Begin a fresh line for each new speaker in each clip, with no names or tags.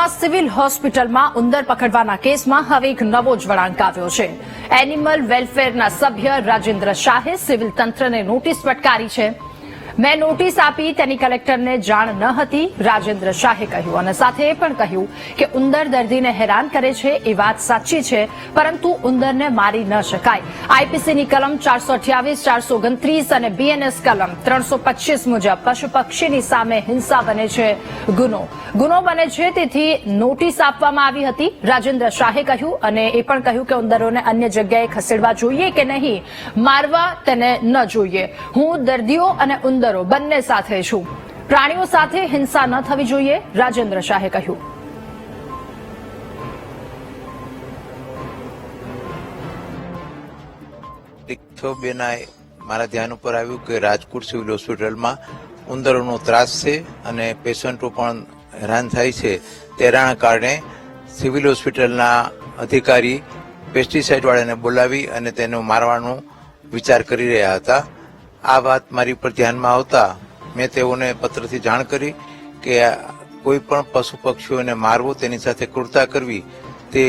સુરતમાં સિવિલ હોસ્પિટલમાં ઉંદર પકડવાના કેસમાં હવે એક નવો જ વળાંક આવ્યો છે। એનિમલ વેલફેરના સભ્ય રાજેન્દ્ર શાહે સિવિલ તંત્રને નોટિસ ફટકારી છે। મેં નોટિસ આપી તેની કલેક્ટરને જાણ ન હતી, રાજેન્દ્ર શાહે કહ્યું અને સાથે એ પણ કહ્યું કે ઉંદર દર્દીને હેરાન કરે છે એ વાત સાચી છે, પરંતુ ઉંદરને મારી ન શકાય। આઈપીસીની કલમ 428, 429 અને બીએનએસ કલમ 325 મુજબ પશુ પક્ષીની સામે હિંસા બને છે ગુનો બને છે, તેથી નોટિસ આપવામાં આવી હતી, રાજેન્દ્ર શાહે કહ્યું અને એ પણ કહ્યું કે ઉંદરોને અન્ય જગ્યાએ ખસેડવા જોઈએ કે નહીં, મારવા તેને ન જોઈએ। હું દર્દીઓ અને ઉંદરો બંને સાથે છું, પ્રાણીઓ સાથે હિંસા ન થવી જોઈએ, રાજેન્દ્ર શાહે કહ્યું।
મારા ધ્યાન ઉપર આવ્યું કે રાજકોટ સિવિલ હોસ્પિટલમાં ઉંદરોનો ત્રાસ છે અને પેશન્ટો પણ હેરાન થાય છે। તેના કારણે સિવિલ હોસ્પિટલના અધિકારી પેસ્ટિસાઇડ વાળાને બોલાવી અને તેને મારવાનો વિચાર કરી રહ્યા હતા। આ વાત મારી પર ધ્યાનમાં આવતા મેં તેઓને પત્રથી જાણ કરી કે કોઈ પણ પશુ પક્ષીઓને મારવો, તેની સાથે ક્રૂરતા કરવી તે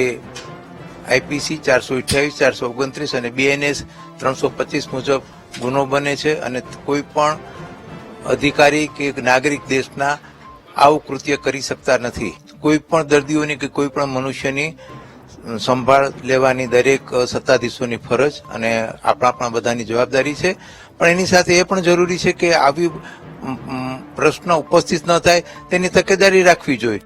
આઈપીસી 428, 429 અને બીએનએસ 325 મુજબ ગુનો બને છે અને કોઈ પણ અધિકારી કે નાગરિક દેશના આવું કૃત્ય કરી શકતા નથી। કોઈ પણ દર્દીઓની કે કોઈ પણ મનુષ્યની સંભાળ લેવાની દરેક સત્તાધીશોની ફરજ અને આપણા બધાની જવાબદારી છે, પણ એની સાથે એ પણ જરૂરી છે કે આવી પ્રશ્ન ઉપસ્થિત ન થાય તેની તકેદારી રાખવી જોઈએ।